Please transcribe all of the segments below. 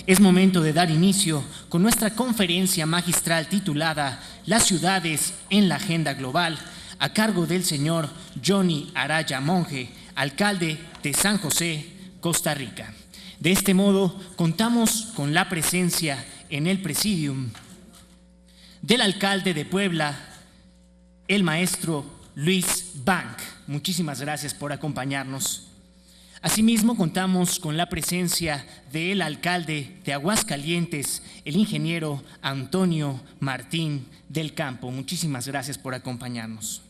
Es momento de dar inicio con nuestra conferencia magistral titulada Las ciudades en la agenda global, a cargo del señor Johnny Araya Monge, alcalde de San José, Costa Rica. De este modo, contamos con la presencia en el presidium del alcalde de Puebla, el maestro Luis Bank. Muchísimas gracias por acompañarnos. Asimismo, contamos con la presencia del alcalde de Aguascalientes, el ingeniero Antonio Martín del Campo. Muchísimas gracias por acompañarnos.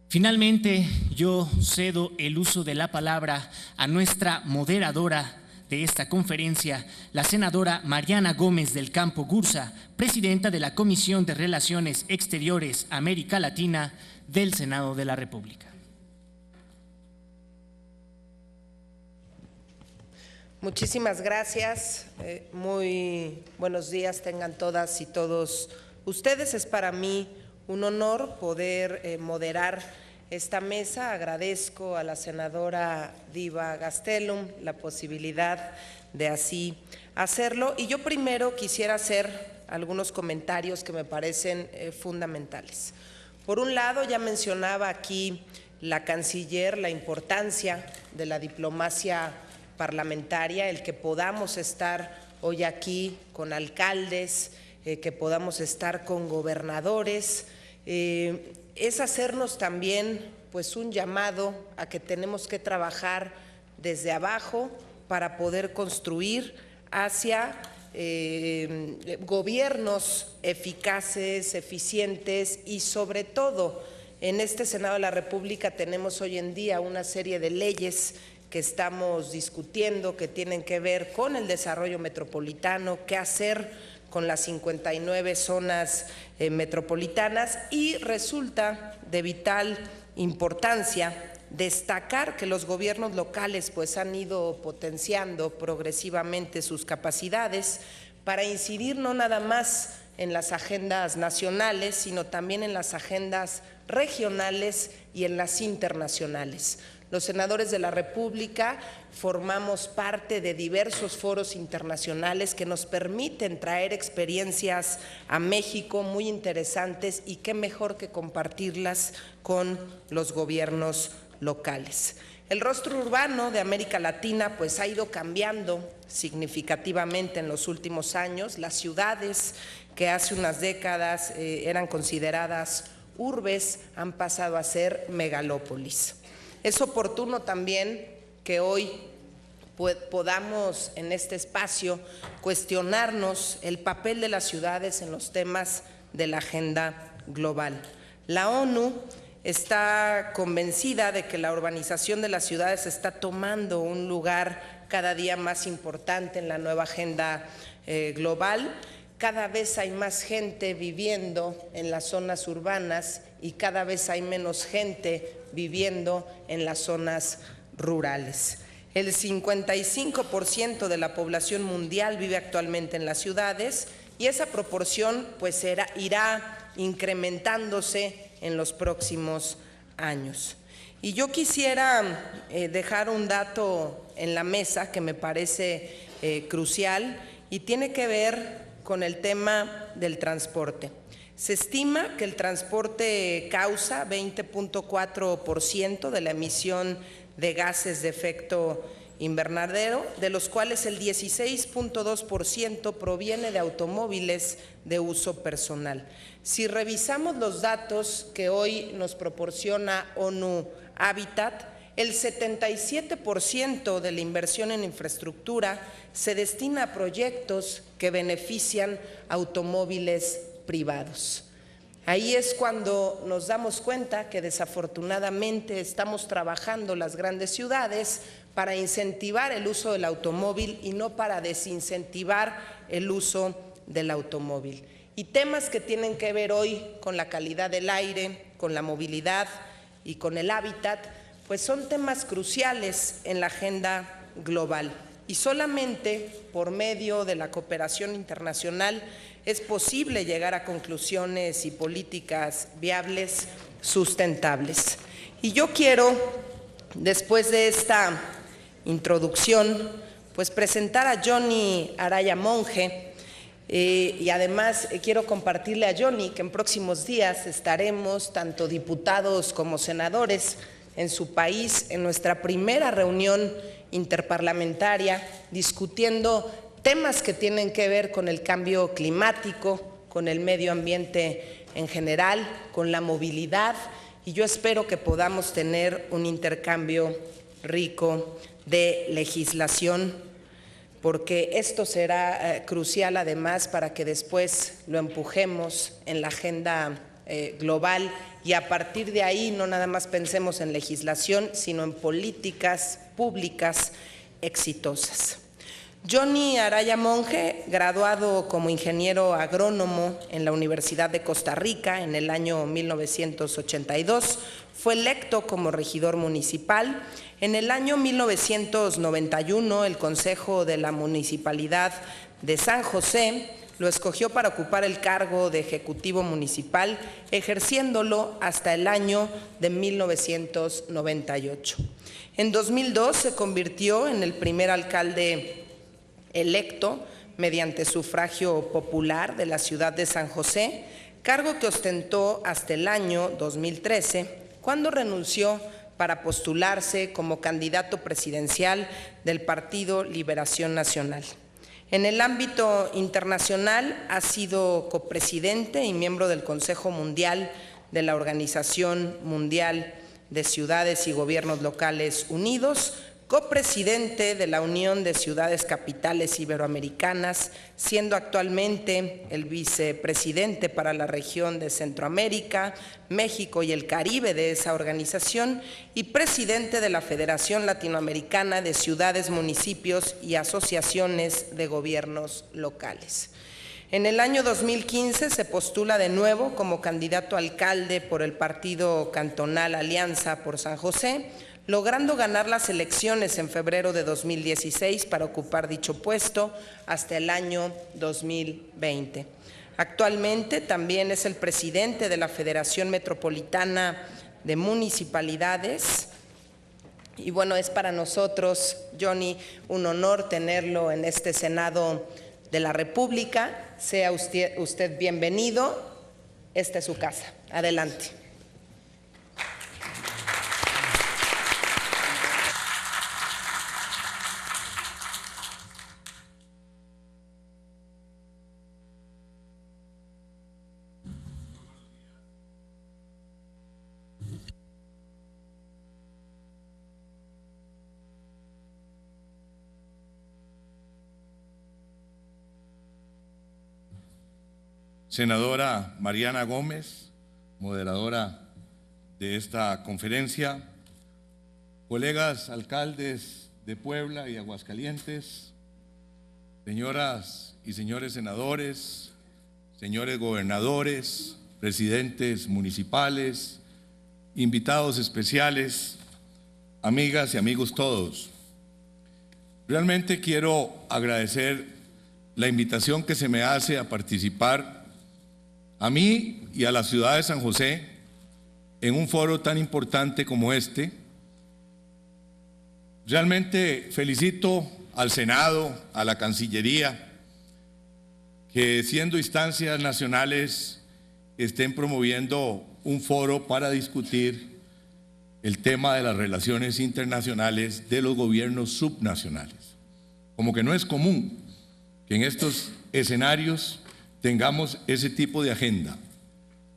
Finalmente, yo cedo el uso de la palabra a nuestra moderadora de esta conferencia, la senadora Mariana Gómez del Campo Gursa, presidenta de la Comisión de Relaciones Exteriores América Latina del Senado de la República. Muchísimas gracias, muy buenos días tengan todas y todos ustedes. Es para mí un honor poder moderar esta mesa. Agradezco a la senadora Diva Gastelum la posibilidad de así hacerlo. Y yo primero quisiera hacer algunos comentarios que me parecen fundamentales. Por un lado, ya mencionaba aquí la canciller la importancia de la diplomacia parlamentaria, el que podamos estar hoy aquí con alcaldes, que podamos estar con gobernadores, es hacernos también pues un llamado a que tenemos que trabajar desde abajo para poder construir hacia gobiernos eficaces, eficientes y sobre todo en este Senado de la República tenemos hoy en día una serie de leyes que estamos discutiendo que tienen que ver con el desarrollo metropolitano, qué hacer con las 59 zonas metropolitanas y resulta de vital importancia destacar que los gobiernos locales pues han ido potenciando progresivamente sus capacidades para incidir no nada más en las agendas nacionales, sino también en las agendas regionales y en las internacionales. Los senadores de la República formamos parte de diversos foros internacionales que nos permiten traer experiencias a México muy interesantes y qué mejor que compartirlas con los gobiernos locales. El rostro urbano de América Latina pues ha ido cambiando significativamente en los últimos años. Las ciudades que hace unas décadas eran consideradas urbes han pasado a ser megalópolis. Es oportuno también que hoy podamos en este espacio cuestionarnos el papel de las ciudades en los temas de la agenda global. La ONU está convencida de que la urbanización de las ciudades está tomando un lugar cada día más importante en la nueva agenda global. Cada vez hay más gente viviendo en las zonas urbanas y cada vez hay menos gente viviendo en las zonas rurales. El 55% de la población mundial vive actualmente en las ciudades y esa proporción pues irá incrementándose en los próximos años. Y yo quisiera dejar un dato en la mesa que me parece crucial y tiene que ver con el tema del transporte. Se estima que el transporte causa 20.4% de la emisión de gases de efecto invernadero, de los cuales el 16.2% proviene de automóviles de uso personal. Si revisamos los datos que hoy nos proporciona ONU Habitat, el 77% de la inversión en infraestructura se destina a proyectos que benefician automóviles privados. Ahí es cuando nos damos cuenta que desafortunadamente estamos trabajando las grandes ciudades para incentivar el uso del automóvil y no para desincentivar el uso del automóvil. Y temas que tienen que ver hoy con la calidad del aire, con la movilidad y con el hábitat, pues son temas cruciales en la agenda global. Y solamente por medio de la cooperación internacional es posible llegar a conclusiones y políticas viables, sustentables. Y yo quiero, después de esta introducción, pues presentar a Johnny Araya Monge. Y además quiero compartirle a Johnny que en próximos días estaremos, tanto diputados como senadores, en su país, en nuestra primera reunión interparlamentaria, discutiendo temas que tienen que ver con el cambio climático, con el medio ambiente en general, con la movilidad, y yo espero que podamos tener un intercambio rico de legislación, porque esto será crucial además para que después lo empujemos en la agenda global, y a partir de ahí no nada más pensemos en legislación, sino en políticas públicas exitosas. Johnny Araya Monge, graduado como ingeniero agrónomo en la Universidad de Costa Rica en el año 1982, fue electo como regidor municipal. En el año 1991, el Consejo de la Municipalidad de San José lo escogió para ocupar el cargo de ejecutivo municipal, ejerciéndolo hasta el año de 1998. En 2002 se convirtió en el primer alcalde electo mediante sufragio popular de la ciudad de San José, cargo que ostentó hasta el año 2013, cuando renunció para postularse como candidato presidencial del Partido Liberación Nacional. En el ámbito internacional ha sido copresidente y miembro del Consejo Mundial de la Organización Mundial de Ciudades y Gobiernos Locales Unidos, copresidente de la Unión de Ciudades Capitales Iberoamericanas, siendo actualmente el vicepresidente para la región de Centroamérica, México y el Caribe de esa organización, y presidente de la Federación Latinoamericana de Ciudades, Municipios y Asociaciones de Gobiernos Locales. En el año 2015 se postula de nuevo como candidato a alcalde por el partido cantonal Alianza por San José, logrando ganar las elecciones en febrero de 2016 para ocupar dicho puesto hasta el año 2020. Actualmente también es el presidente de la Federación Metropolitana de Municipalidades. Y bueno, es para nosotros, Johnny, un honor tenerlo en este Senado de la República. Sea usted bienvenido. Esta es su casa. Adelante. Senadora Mariana Gómez, moderadora de esta conferencia, colegas alcaldes de Puebla y Aguascalientes, señoras y señores senadores, señores gobernadores, presidentes municipales, invitados especiales, amigas y amigos todos. Realmente quiero agradecer la invitación que se me hace a participar a mí y a la ciudad de San José en un foro tan importante como este. Realmente felicito al Senado, a la Cancillería, que siendo instancias nacionales estén promoviendo un foro para discutir el tema de las relaciones internacionales de los gobiernos subnacionales. Como que no es común que en estos escenarios tengamos ese tipo de agenda,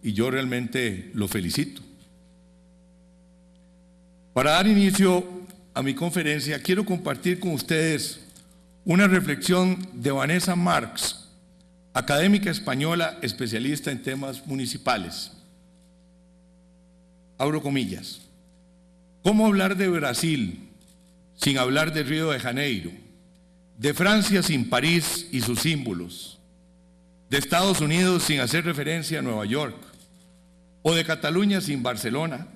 y yo realmente lo felicito. Para dar inicio a mi conferencia, quiero compartir con ustedes una reflexión de Vanessa Marx, académica española especialista en temas municipales. Abro comillas. ¿Cómo hablar de Brasil sin hablar de Río de Janeiro, de Francia sin París y sus símbolos, de Estados Unidos sin hacer referencia a Nueva York, o de Cataluña sin Barcelona?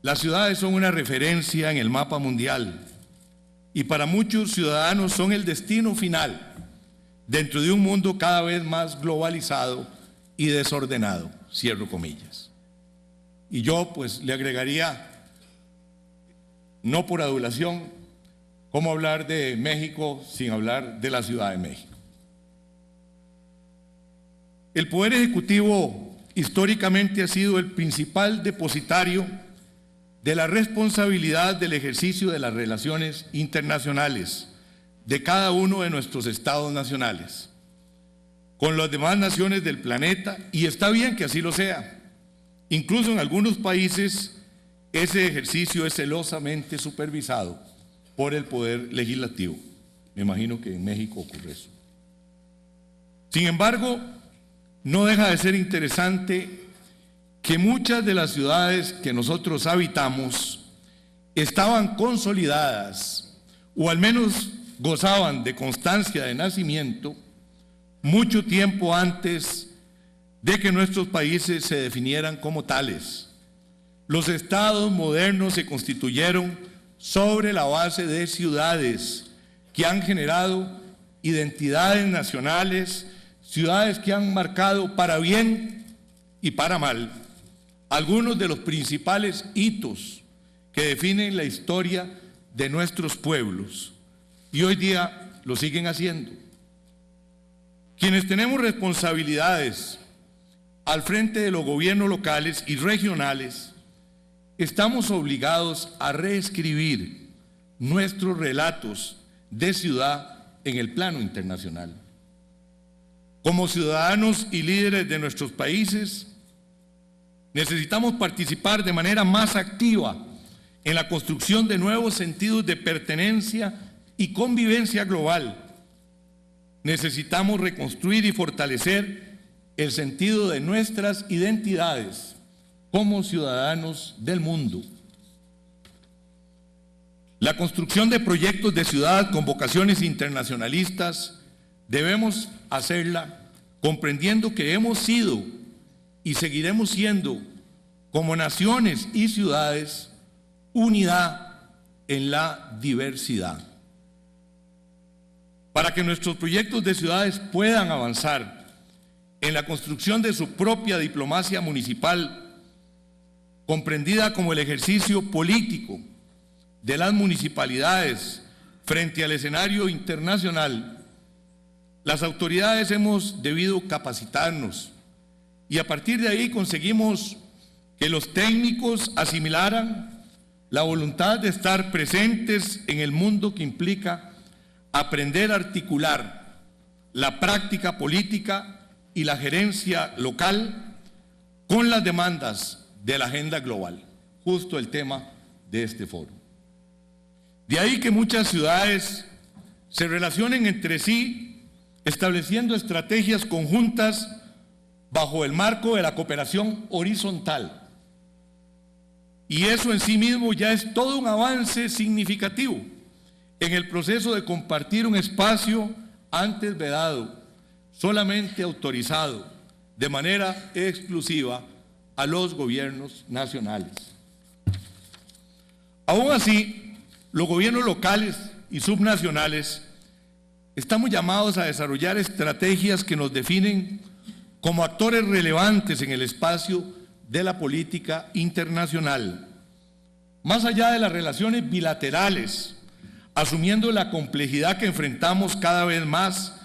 Las ciudades son una referencia en el mapa mundial y para muchos ciudadanos son el destino final dentro de un mundo cada vez más globalizado y desordenado, cierro comillas. Y yo pues le agregaría, no por adulación, ¿Cómo hablar de México sin hablar de la Ciudad de México? El Poder Ejecutivo históricamente ha sido el principal depositario de la responsabilidad del ejercicio de las relaciones internacionales de cada uno de nuestros estados nacionales con las demás naciones del planeta, y está bien que así lo sea. Incluso en algunos países ese ejercicio es celosamente supervisado por el Poder Legislativo. Me imagino que en México ocurre eso. Sin embargo, no deja de ser interesante que muchas de las ciudades que nosotros habitamos estaban consolidadas, o al menos gozaban de constancia de nacimiento, mucho tiempo antes de que nuestros países se definieran como tales. Los estados modernos se constituyeron sobre la base de ciudades que han generado identidades nacionales, ciudades que han marcado para bien y para mal algunos de los principales hitos que definen la historia de nuestros pueblos, y hoy día lo siguen haciendo. Quienes tenemos responsabilidades al frente de los gobiernos locales y regionales, estamos obligados a reescribir nuestros relatos de ciudad en el plano internacional. Como ciudadanos y líderes de nuestros países, necesitamos participar de manera más activa en la construcción de nuevos sentidos de pertenencia y convivencia global. Necesitamos reconstruir y fortalecer el sentido de nuestras identidades como ciudadanos del mundo. La construcción de proyectos de ciudad con vocaciones internacionalistas debemos hacerla comprendiendo que hemos sido y seguiremos siendo, como naciones y ciudades, unidad en la diversidad. Para que nuestros proyectos de ciudades puedan avanzar en la construcción de su propia diplomacia municipal, comprendida como el ejercicio político de las municipalidades frente al escenario internacional, las autoridades hemos debido capacitarnos, y a partir de ahí conseguimos que los técnicos asimilaran la voluntad de estar presentes en el mundo que implica aprender a articular la práctica política y la gerencia local con las demandas de la agenda global, justo el tema de este foro. De ahí que muchas ciudades se relacionen entre sí, estableciendo estrategias conjuntas bajo el marco de la cooperación horizontal. Y eso en sí mismo ya es todo un avance significativo en el proceso de compartir un espacio antes vedado, solamente autorizado de manera exclusiva a los gobiernos nacionales. Aún así, los gobiernos locales y subnacionales estamos llamados a desarrollar estrategias que nos definen como actores relevantes en el espacio de la política internacional, más allá de las relaciones bilaterales, asumiendo la complejidad que enfrentamos cada vez más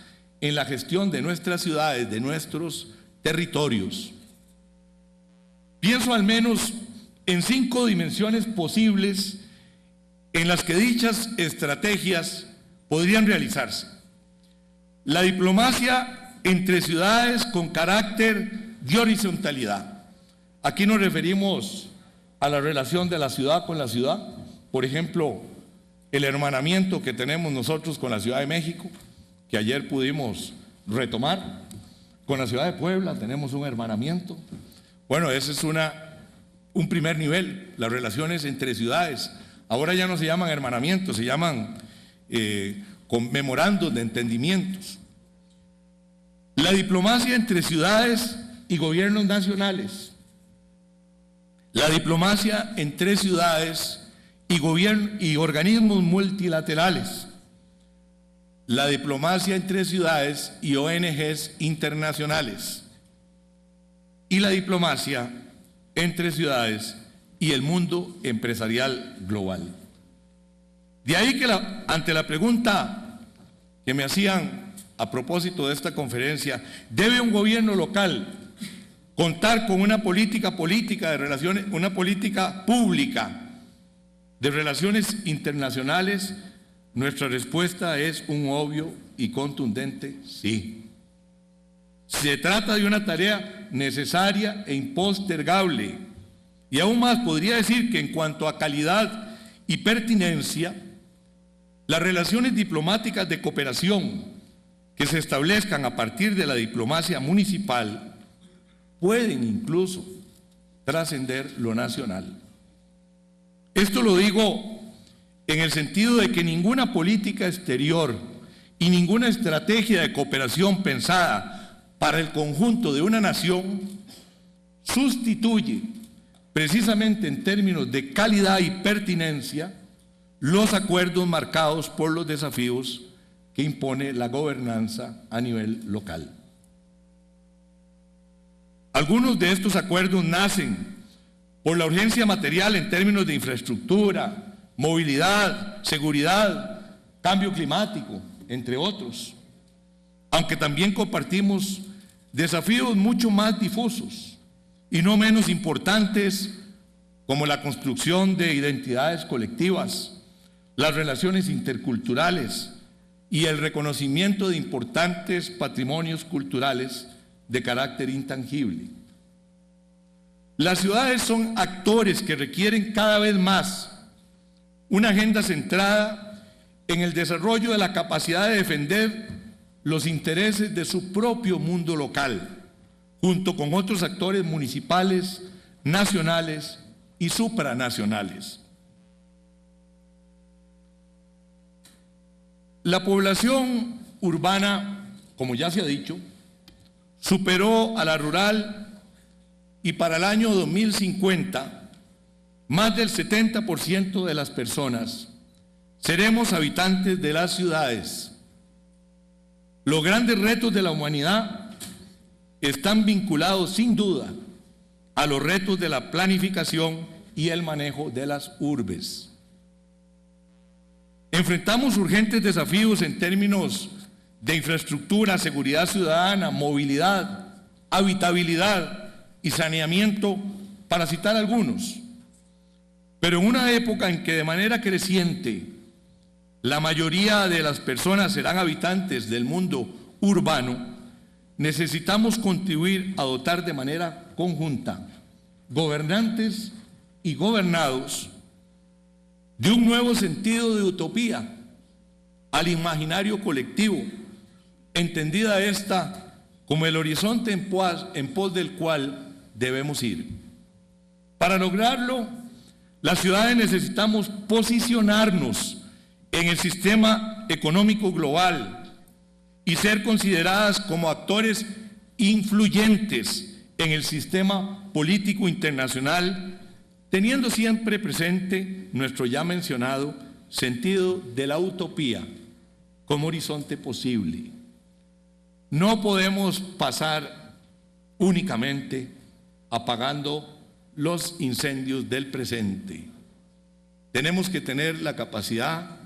en la gestión de nuestras ciudades, de nuestros territorios. Pienso al menos en 5 dimensiones posibles en las que dichas estrategias podrían realizarse. La diplomacia entre ciudades con carácter de horizontalidad. Aquí nos referimos a la relación de la ciudad con la ciudad. Por ejemplo, el hermanamiento que tenemos nosotros con la Ciudad de México, que ayer pudimos retomar. Con la Ciudad de Puebla tenemos un hermanamiento. Bueno, ese es un primer nivel, las relaciones entre ciudades. Ahora ya no se llaman hermanamientos, se llaman memorandos de entendimientos. La diplomacia entre ciudades y gobiernos nacionales. La diplomacia entre ciudades y organismos multilaterales. La diplomacia entre ciudades y ONGs internacionales. Y la diplomacia entre ciudades y el mundo empresarial global. De ahí que ante la pregunta que me hacían a propósito de esta conferencia, ¿debe un gobierno local contar con una política de relaciones, una política pública de relaciones internacionales? Nuestra respuesta es un obvio y contundente sí. Se trata de una tarea necesaria e impostergable. Y aún más podría decir que en cuanto a calidad y pertinencia, las relaciones diplomáticas de cooperación que se establezcan a partir de la diplomacia municipal pueden incluso trascender lo nacional. Esto lo digo en el sentido de que ninguna política exterior y ninguna estrategia de cooperación pensada para el conjunto de una nación sustituye, precisamente en términos de calidad y pertinencia, los acuerdos marcados por los desafíos que impone la gobernanza a nivel local. Algunos de estos acuerdos nacen por la urgencia material en términos de infraestructura, movilidad, seguridad, cambio climático, entre otros, aunque también compartimos desafíos mucho más difusos y no menos importantes, como la construcción de identidades colectivas, las relaciones interculturales y el reconocimiento de importantes patrimonios culturales de carácter intangible. Las ciudades son actores que requieren cada vez más una agenda centrada en el desarrollo de la capacidad de defender los intereses de su propio mundo local, junto con otros actores municipales, nacionales y supranacionales. La población urbana, como ya se ha dicho, superó a la rural y para el año 2050, más del 70% de las personas seremos habitantes de las ciudades. Los grandes retos de la humanidad están vinculados sin duda a los retos de la planificación y el manejo de las urbes. Enfrentamos urgentes desafíos en términos de infraestructura, seguridad ciudadana, movilidad, habitabilidad y saneamiento, para citar algunos. Pero en una época en que de manera creciente la mayoría de las personas serán habitantes del mundo urbano, necesitamos contribuir a dotar de manera conjunta gobernantes y gobernados de un nuevo sentido de utopía al imaginario colectivo, entendida esta como el horizonte en pos del cual debemos ir. Para lograrlo, las ciudades necesitamos posicionarnos en el sistema económico global y ser consideradas como actores influyentes en el sistema político internacional, teniendo siempre presente nuestro ya mencionado sentido de la utopía como horizonte posible. No podemos pasar únicamente apagando los incendios del presente. Tenemos que tener la capacidad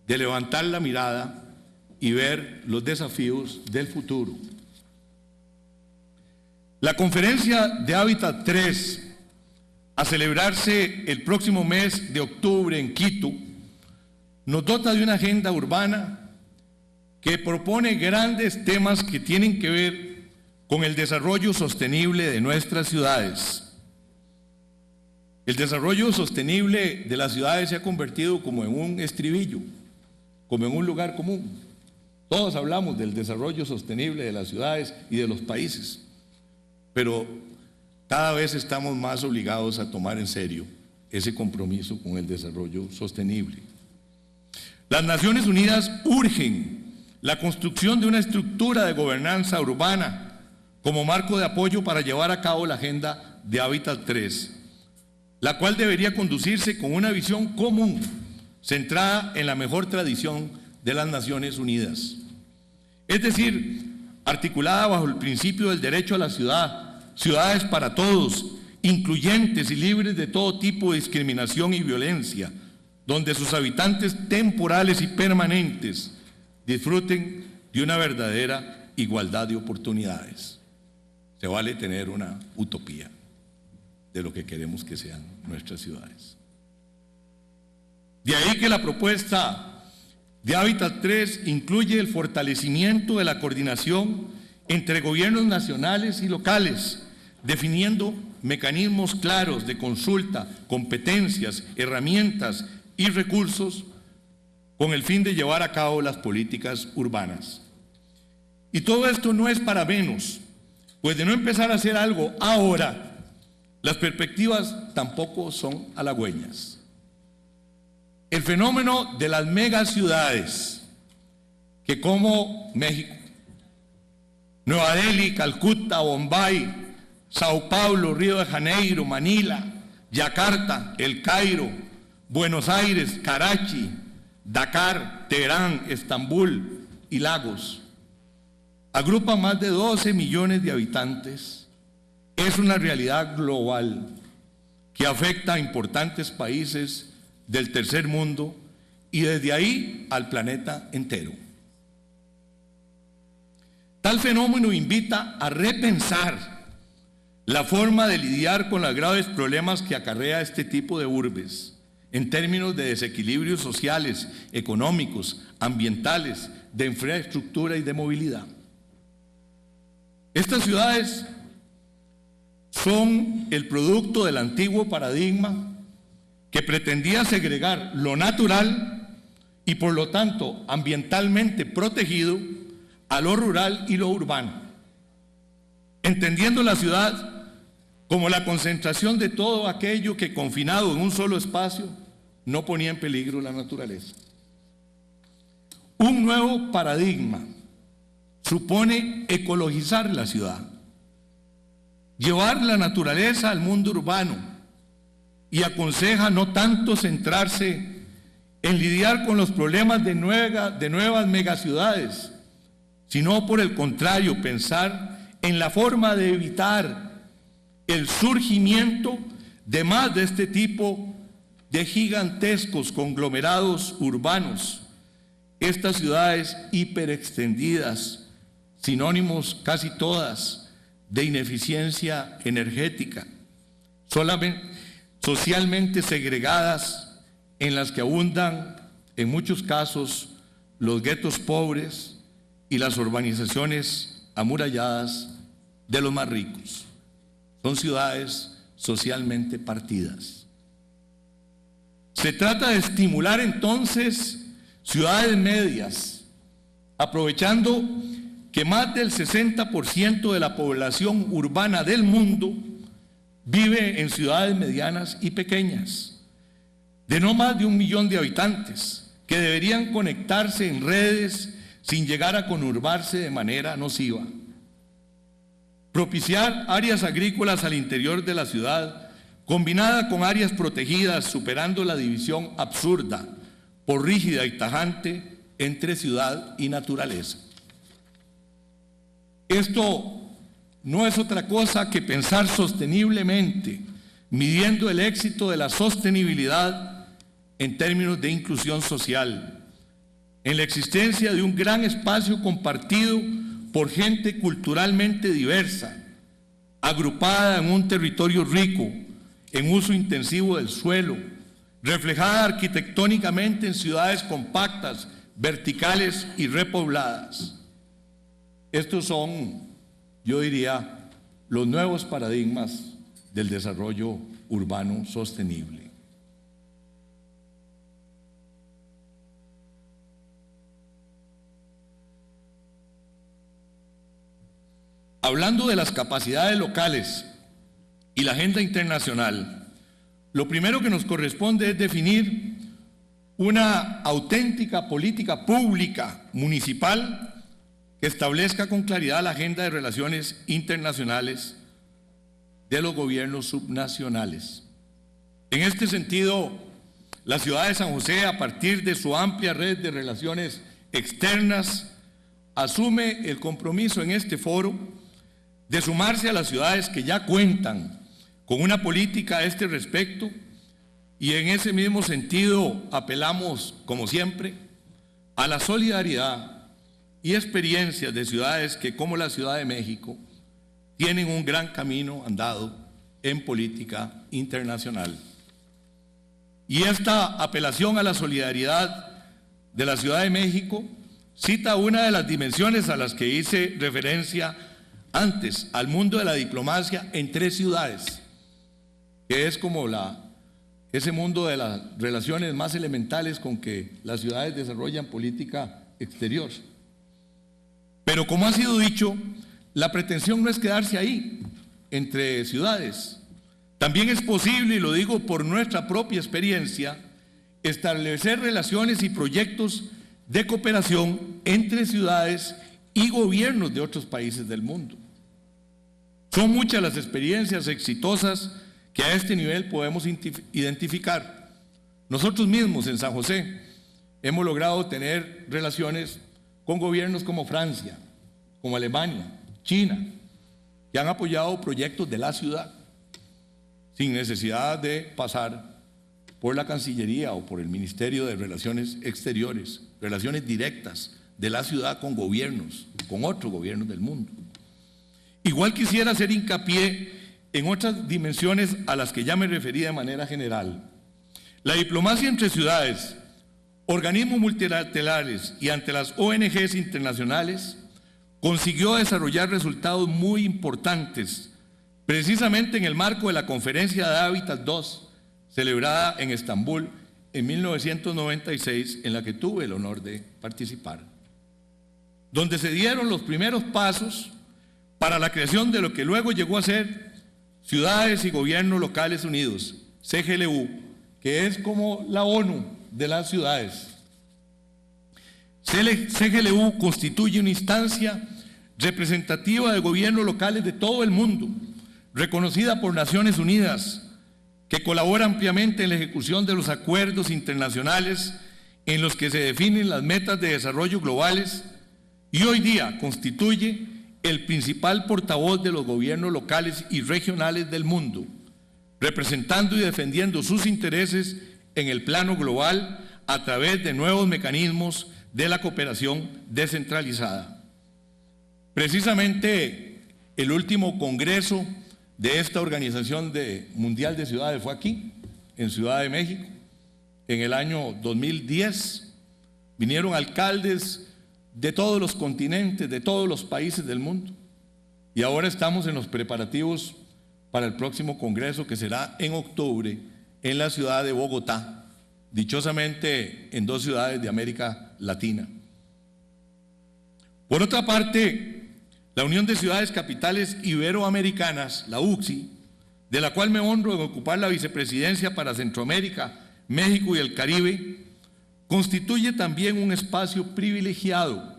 de levantar la mirada y ver los desafíos del futuro. La conferencia de Hábitat 3, a celebrarse el próximo mes de octubre en Quito, nos dota de una agenda urbana que propone grandes temas que tienen que ver con el desarrollo sostenible de nuestras ciudades. El desarrollo sostenible de las ciudades se ha convertido como en un estribillo, como en un lugar común. Todos hablamos del desarrollo sostenible de las ciudades y de los países, pero cada vez estamos más obligados a tomar en serio ese compromiso con el desarrollo sostenible. Las Naciones Unidas urgen la construcción de una estructura de gobernanza urbana como marco de apoyo para llevar a cabo la Agenda de Hábitat 3, la cual debería conducirse con una visión común, centrada en la mejor tradición de las Naciones Unidas. Es decir, articulada bajo el principio del derecho a la ciudad, ciudades para todos, incluyentes y libres de todo tipo de discriminación y violencia, donde sus habitantes temporales y permanentes disfruten de una verdadera igualdad de oportunidades. Se vale tener una utopía de lo que queremos que sean nuestras ciudades. De ahí que la propuesta de Hábitat 3 incluye el fortalecimiento de la coordinación entre gobiernos nacionales y locales, definiendo mecanismos claros de consulta, competencias, herramientas y recursos con el fin de llevar a cabo las políticas urbanas. Y todo esto no es para menos, pues de no empezar a hacer algo ahora, las perspectivas tampoco son halagüeñas. El fenómeno de las megaciudades, que como México, Nueva Delhi, Calcuta, Bombay, Sao Paulo, Río de Janeiro, Manila, Yakarta, El Cairo, Buenos Aires, Karachi, Dakar, Teherán, Estambul y Lagos, agrupa más de 12 millones de habitantes, es una realidad global que afecta a importantes países del tercer mundo y desde ahí al planeta entero. Tal fenómeno invita a repensar la forma de lidiar con los graves problemas que acarrea este tipo de urbes, en términos de desequilibrios sociales, económicos, ambientales, de infraestructura y de movilidad. Estas ciudades son el producto del antiguo paradigma que pretendía segregar lo natural y por lo tanto ambientalmente protegido a lo rural y lo urbano, entendiendo la ciudad como la concentración de todo aquello que confinado en un solo espacio no ponía en peligro la naturaleza. Un nuevo paradigma supone ecologizar la ciudad, llevar la naturaleza al mundo urbano, y aconseja no tanto centrarse en lidiar con los problemas de nuevas megaciudades, sino por el contrario, pensar en la forma de evitar el surgimiento de más de este tipo de gigantescos conglomerados urbanos, estas ciudades hiperextendidas, sinónimos casi todas de ineficiencia energética, socialmente segregadas, en las que abundan en muchos casos los guetos pobres y las urbanizaciones amuralladas de los más ricos. Son ciudades socialmente partidas. Se trata de estimular entonces ciudades medias, aprovechando que más del 60% de la población urbana del mundo vive en ciudades medianas y pequeñas, de no más de 1 millón de habitantes, que deberían conectarse en redes sin llegar a conurbarse de manera nociva. Propiciar áreas agrícolas al interior de la ciudad, combinada con áreas protegidas, superando la división absurda, por rígida y tajante, entre ciudad y naturaleza. Esto no es otra cosa que pensar sosteniblemente, midiendo el éxito de la sostenibilidad en términos de inclusión social, en la existencia de un gran espacio compartido por gente culturalmente diversa, agrupada en un territorio rico, en uso intensivo del suelo, reflejada arquitectónicamente en ciudades compactas, verticales y repobladas. Estos son, yo diría, los nuevos paradigmas del desarrollo urbano sostenible. Hablando de las capacidades locales y la agenda internacional, lo primero que nos corresponde es definir una auténtica política pública municipal que establezca con claridad la agenda de relaciones internacionales de los gobiernos subnacionales. En este sentido, la ciudad de San José, a partir de su amplia red de relaciones externas, asume el compromiso en este foro de sumarse a las ciudades que ya cuentan con una política a este respecto y en ese mismo sentido apelamos, como siempre, a la solidaridad y experiencias de ciudades que, como la Ciudad de México, tienen un gran camino andado en política internacional. Y esta apelación a la solidaridad de la Ciudad de México cita una de las dimensiones a las que hice referencia antes, al mundo de la diplomacia en 3 ciudades, que es como ese mundo de las relaciones más elementales con que las ciudades desarrollan política exterior. Pero como ha sido dicho, la pretensión no es quedarse ahí, entre ciudades. También es posible, y lo digo por nuestra propia experiencia, establecer relaciones y proyectos de cooperación entre ciudades y gobiernos de otros países del mundo. Son muchas las experiencias exitosas que a este nivel podemos identificar. Nosotros mismos en San José hemos logrado tener relaciones con gobiernos como Francia, como Alemania, China, que han apoyado proyectos de la ciudad, sin necesidad de pasar por la Cancillería o por el Ministerio de Relaciones Exteriores, relaciones directas de la ciudad con gobiernos, con otros gobiernos del mundo. Igual quisiera hacer hincapié en otras dimensiones a las que ya me referí de manera general. La diplomacia entre ciudades, organismos multilaterales y ante las ONGs internacionales consiguió desarrollar resultados muy importantes, precisamente en el marco de la Conferencia de Hábitat II, celebrada en Estambul en 1996, en la que tuve el honor de participar, donde se dieron los primeros pasos para la creación de lo que luego llegó a ser Ciudades y Gobiernos Locales Unidos, CGLU, que es como la ONU de las ciudades. CGLU constituye una instancia representativa de gobiernos locales de todo el mundo, reconocida por Naciones Unidas, que colabora ampliamente en la ejecución de los acuerdos internacionales en los que se definen las metas de desarrollo globales y hoy día constituye el principal portavoz de los gobiernos locales y regionales del mundo, representando y defendiendo sus intereses en el plano global a través de nuevos mecanismos de la cooperación descentralizada. Precisamente el último congreso de esta Organización Mundial de Ciudades fue aquí, en Ciudad de México, en el año 2010. Vinieron alcaldes de todos los continentes, de todos los países del mundo. Y ahora estamos en los preparativos para el próximo congreso, que será en octubre en la ciudad de Bogotá, dichosamente en 2 ciudades de América Latina. Por otra parte, la Unión de Ciudades Capitales Iberoamericanas, la UCSI, de la cual me honro en ocupar la vicepresidencia para Centroamérica, México y el Caribe, constituye también un espacio privilegiado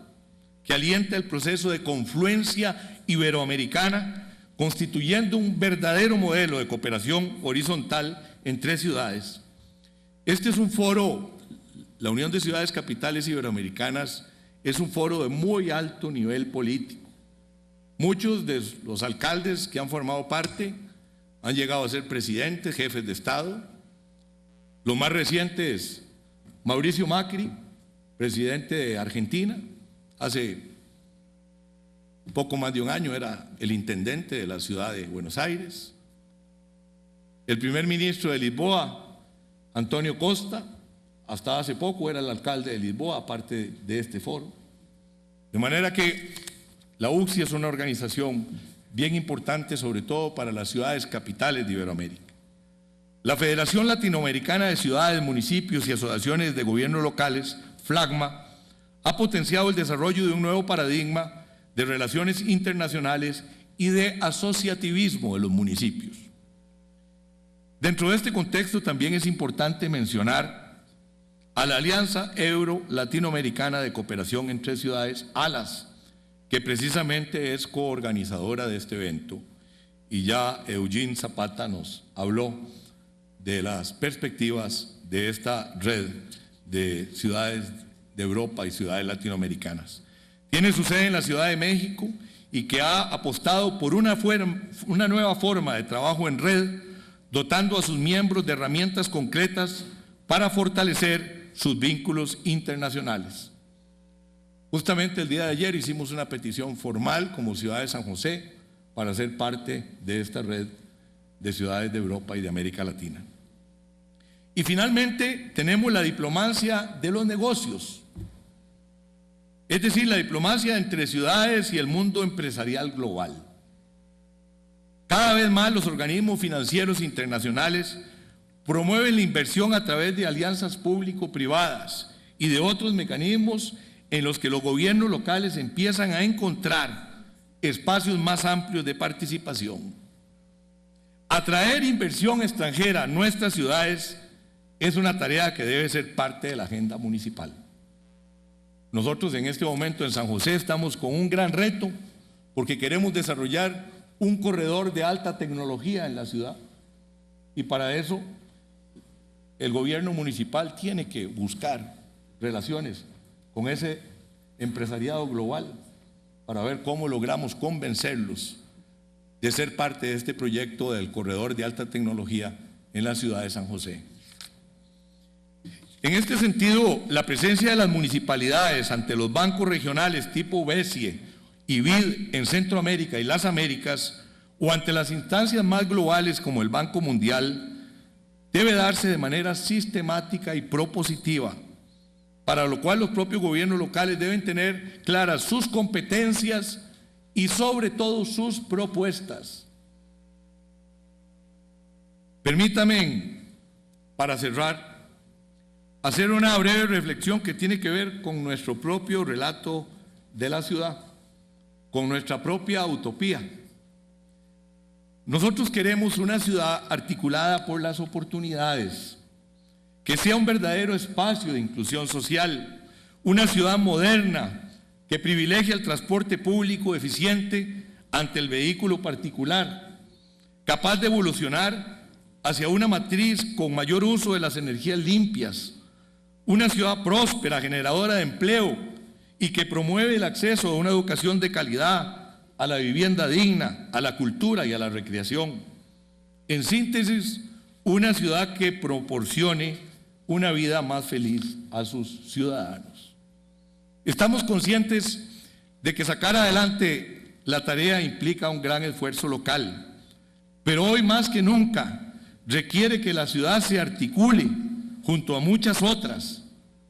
que alienta el proceso de confluencia iberoamericana, constituyendo un verdadero modelo de cooperación horizontal entre ciudades. Este es un foro, la Unión de Ciudades Capitales Iberoamericanas, es un foro de muy alto nivel político. Muchos de los alcaldes que han formado parte han llegado a ser presidentes, jefes de Estado. Los más recientes, Mauricio Macri, presidente de Argentina, hace poco más de un año era el intendente de la ciudad de Buenos Aires. El primer ministro de Lisboa, Antonio Costa, hasta hace poco era el alcalde de Lisboa, aparte de este foro. De manera que la UCSI es una organización bien importante, sobre todo para las ciudades capitales de Iberoamérica. La Federación Latinoamericana de Ciudades, Municipios y Asociaciones de Gobiernos Locales, FLAGMA, ha potenciado el desarrollo de un nuevo paradigma de relaciones internacionales y de asociativismo de los municipios. Dentro de este contexto también es importante mencionar a la Alianza Euro-Latinoamericana de Cooperación entre Ciudades, ALAS, que precisamente es coorganizadora de este evento, y ya Eugene Zapata nos habló de las perspectivas de esta red de ciudades de Europa y ciudades latinoamericanas. Tiene su sede en la Ciudad de México y que ha apostado por una nueva forma de trabajo en red, dotando a sus miembros de herramientas concretas para fortalecer sus vínculos internacionales. Justamente el día de ayer hicimos una petición formal como Ciudad de San José para ser parte de esta red de ciudades de Europa y de América Latina. Y finalmente tenemos la diplomacia de los negocios, es decir, la diplomacia entre ciudades y el mundo empresarial global. Cada vez más los organismos financieros internacionales promueven la inversión a través de alianzas público-privadas y de otros mecanismos en los que los gobiernos locales empiezan a encontrar espacios más amplios de participación. Atraer inversión extranjera a nuestras ciudades es una tarea que debe ser parte de la agenda municipal. Nosotros en este momento en San José estamos con un gran reto porque queremos desarrollar un corredor de alta tecnología en la ciudad y para eso el gobierno municipal tiene que buscar relaciones con ese empresariado global para ver cómo logramos convencerlos de ser parte de este proyecto del corredor de alta tecnología en la ciudad de San José. En este sentido, la presencia de las municipalidades ante los bancos regionales tipo BESIE y BID en Centroamérica y las Américas o ante las instancias más globales como el Banco Mundial debe darse de manera sistemática y propositiva, para lo cual los propios gobiernos locales deben tener claras sus competencias y sobre todo sus propuestas. Permítame, para cerrar, hacer una breve reflexión que tiene que ver con nuestro propio relato de la ciudad, con nuestra propia utopía. Nosotros queremos una ciudad articulada por las oportunidades, que sea un verdadero espacio de inclusión social, una ciudad moderna que privilegie el transporte público eficiente ante el vehículo particular, capaz de evolucionar hacia una matriz con mayor uso de las energías limpias, una ciudad próspera, generadora de empleo y que promueve el acceso a una educación de calidad, a la vivienda digna, a la cultura y a la recreación. En síntesis, una ciudad que proporcione una vida más feliz a sus ciudadanos. Estamos conscientes de que sacar adelante la tarea implica un gran esfuerzo local, pero hoy más que nunca requiere que la ciudad se articule junto a muchas otras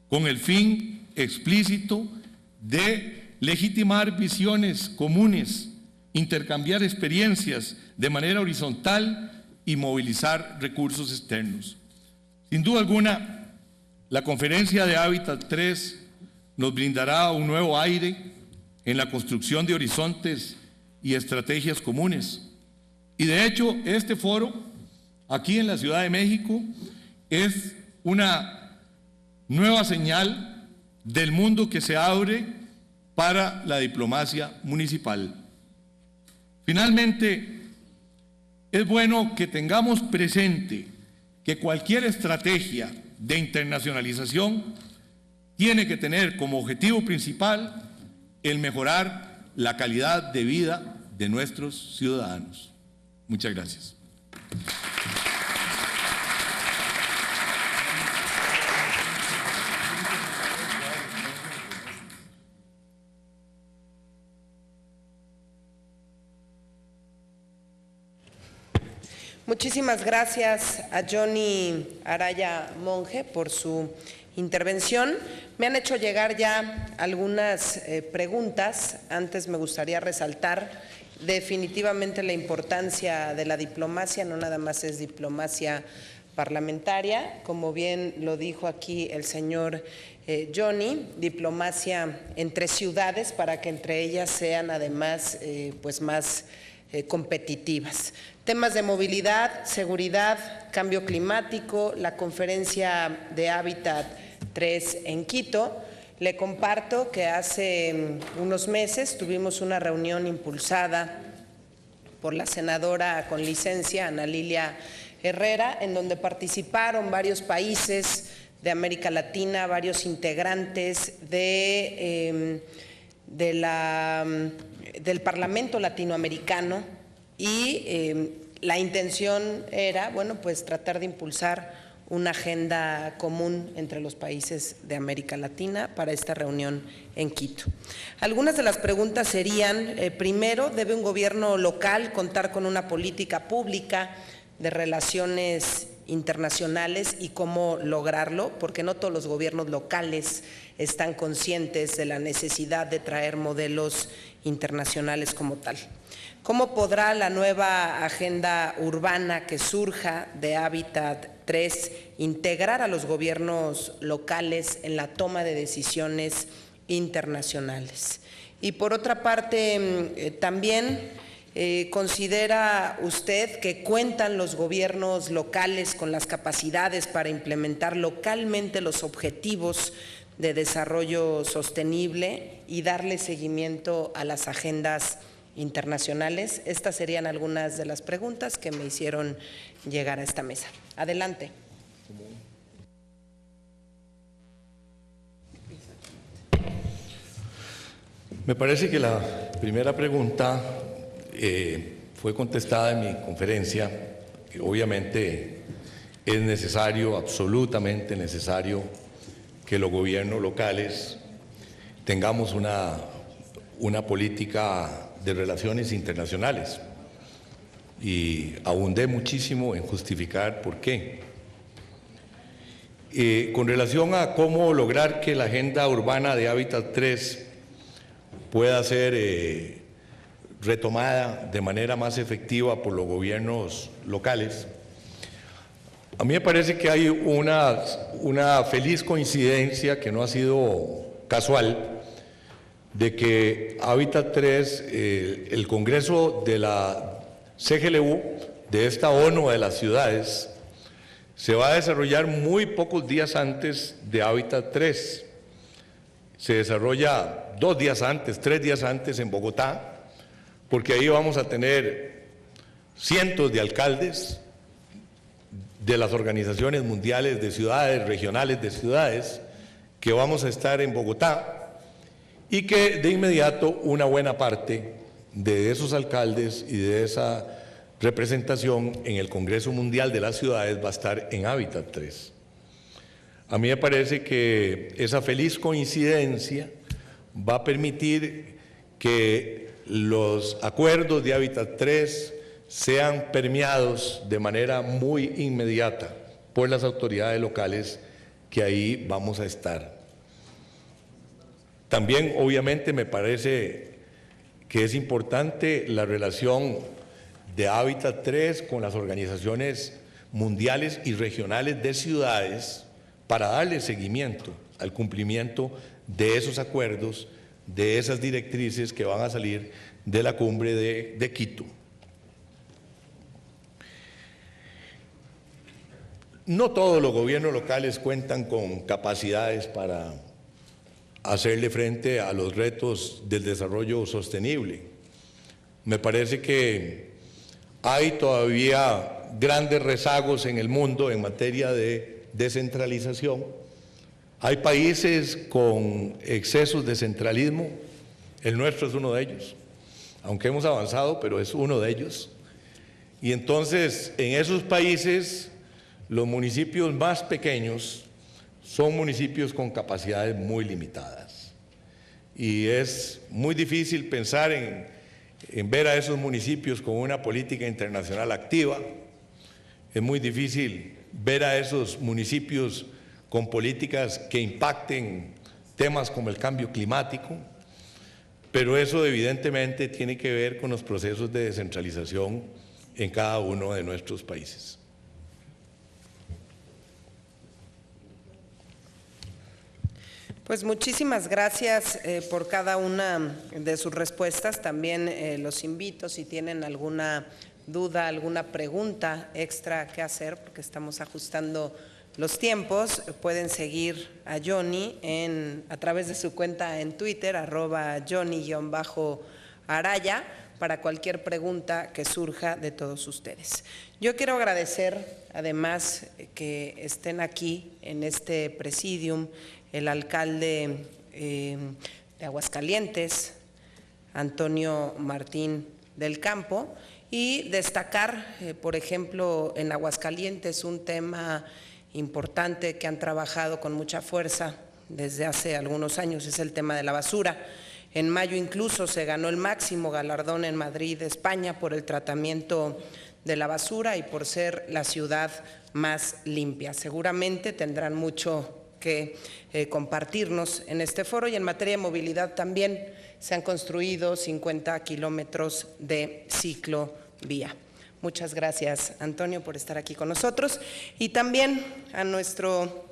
con el fin explícito de legitimar visiones comunes, intercambiar experiencias de manera horizontal y movilizar recursos externos. Sin duda alguna, la conferencia de Hábitat 3 nos brindará un nuevo aire en la construcción de horizontes y estrategias comunes. Y de hecho, este foro, aquí en la Ciudad de México, es una nueva señal del mundo que se abre para la diplomacia municipal. Finalmente, es bueno que tengamos presente que cualquier estrategia de internacionalización tiene que tener como objetivo principal el mejorar la calidad de vida de nuestros ciudadanos. Muchas gracias. Muchísimas gracias a Johnny Araya Monge por su intervención. Me han hecho llegar ya algunas preguntas. Antes me gustaría resaltar definitivamente la importancia de la diplomacia, no nada más es diplomacia parlamentaria, como bien lo dijo aquí el señor Johnny, diplomacia entre ciudades para que entre ellas sean además pues más competitivas. Temas de movilidad, seguridad, cambio climático, la conferencia de Hábitat 3 en Quito. Le comparto que hace unos meses tuvimos una reunión impulsada por la senadora con licencia Ana Lilia Herrera, en donde participaron varios países de América Latina, varios integrantes del Parlamento Latinoamericano y la intención era, bueno, pues tratar de impulsar una agenda común entre los países de América Latina para esta reunión en Quito. Algunas de las preguntas serían, primero, ¿debe un gobierno local contar con una política pública de relaciones internacionales y cómo lograrlo? Porque no todos los gobiernos locales están conscientes de la necesidad de traer modelos internacionales como tal. ¿Cómo podrá la nueva agenda urbana que surja de Hábitat 3 integrar a los gobiernos locales en la toma de decisiones internacionales? Y por otra parte, también ¿considera usted que cuentan los gobiernos locales con las capacidades para implementar localmente los objetivos de desarrollo sostenible y darle seguimiento a las agendas internacionales? Estas serían algunas de las preguntas que me hicieron llegar a esta mesa. Adelante. Me parece que la primera pregunta fue contestada en mi conferencia. Obviamente es necesario, absolutamente necesario, que los gobiernos locales tengamos una política de relaciones internacionales, y abundé muchísimo en justificar por qué. Con relación a cómo lograr que la agenda urbana de Hábitat 3 pueda ser retomada de manera más efectiva por los gobiernos locales, a mí me parece que hay una feliz coincidencia que no ha sido casual, de que Hábitat 3, el Congreso de la CGLU, de esta ONU de las ciudades, se va a desarrollar muy pocos días antes de Hábitat 3. Se desarrolla 2 días antes, 3 días antes en Bogotá, porque ahí vamos a tener cientos de alcaldes de las organizaciones mundiales de ciudades, regionales de ciudades, que vamos a estar en Bogotá, y que de inmediato una buena parte de esos alcaldes y de esa representación en el Congreso Mundial de las Ciudades va a estar en Hábitat 3. A mí me parece que esa feliz coincidencia va a permitir que los acuerdos de Hábitat 3 sean permeados de manera muy inmediata por las autoridades locales que ahí vamos a estar. También, obviamente, me parece que es importante la relación de Hábitat 3 con las organizaciones mundiales y regionales de ciudades para darle seguimiento al cumplimiento de esos acuerdos, de esas directrices que van a salir de la cumbre de Quito. No todos los gobiernos locales cuentan con capacidades para hacerle frente a los retos del desarrollo sostenible. Me parece que hay todavía grandes rezagos en el mundo en materia de descentralización. Hay países con excesos de centralismo, el nuestro es uno de ellos, aunque hemos avanzado, pero es uno de ellos. Y entonces, en esos países, los municipios más pequeños son municipios con capacidades muy limitadas. Y es muy difícil pensar en ver a esos municipios con una política internacional activa. Es muy difícil ver a esos municipios con políticas que impacten temas como el cambio climático, pero eso evidentemente tiene que ver con los procesos de descentralización en cada uno de nuestros países. Pues muchísimas gracias por cada una de sus respuestas. También los invito, si tienen alguna duda, alguna pregunta extra que hacer, porque estamos ajustando los tiempos, pueden seguir a Johnny a través de su cuenta en Twitter, @Johnny_Araya, para cualquier pregunta que surja de todos ustedes. Yo quiero agradecer, además, que estén aquí en este presidium el alcalde de Aguascalientes, Antonio Martín del Campo, y destacar, por ejemplo, en Aguascalientes un tema importante que han trabajado con mucha fuerza desde hace algunos años, es el tema de la basura. En mayo incluso se ganó el máximo galardón en Madrid, España, por el tratamiento de la basura y por ser la ciudad más limpia. Seguramente tendrán mucho que compartirnos en este foro, y en materia de movilidad también se han construido 50 kilómetros de ciclovía. Muchas gracias, Antonio, por estar aquí con nosotros, y también a nuestro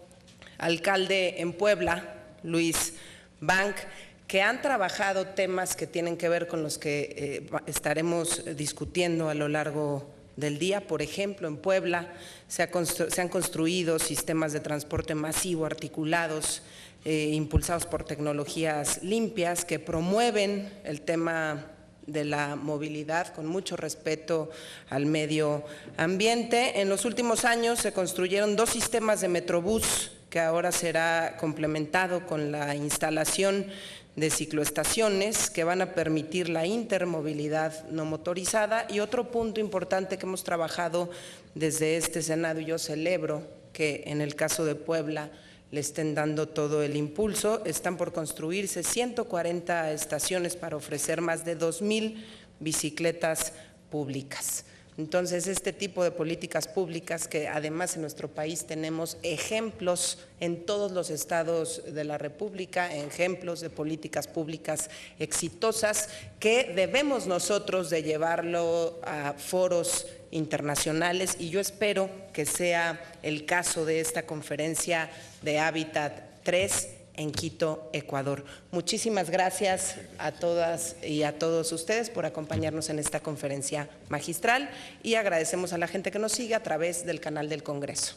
alcalde en Puebla, Luis Bank, que han trabajado temas que tienen que ver con los que estaremos discutiendo a lo largo del día. Por ejemplo, en Puebla se han construido sistemas de transporte masivo articulados, impulsados por tecnologías limpias, que promueven el tema de la movilidad con mucho respeto al medio ambiente. En los últimos años se construyeron 2 sistemas de Metrobús, que ahora será complementado con la instalación de cicloestaciones que van a permitir la intermovilidad no motorizada. Y otro punto importante que hemos trabajado desde este Senado, y yo celebro que en el caso de Puebla le estén dando todo el impulso, están por construirse 140 estaciones para ofrecer más de 2,000 bicicletas públicas. Entonces, este tipo de políticas públicas, que además en nuestro país tenemos ejemplos en todos los estados de la República, ejemplos de políticas públicas exitosas, que debemos nosotros de llevarlo a foros internacionales, y yo espero que sea el caso de esta conferencia de Hábitat 3 en Quito, Ecuador. Muchísimas gracias a todas y a todos ustedes por acompañarnos en esta conferencia magistral, y agradecemos a la gente que nos sigue a través del canal del Congreso.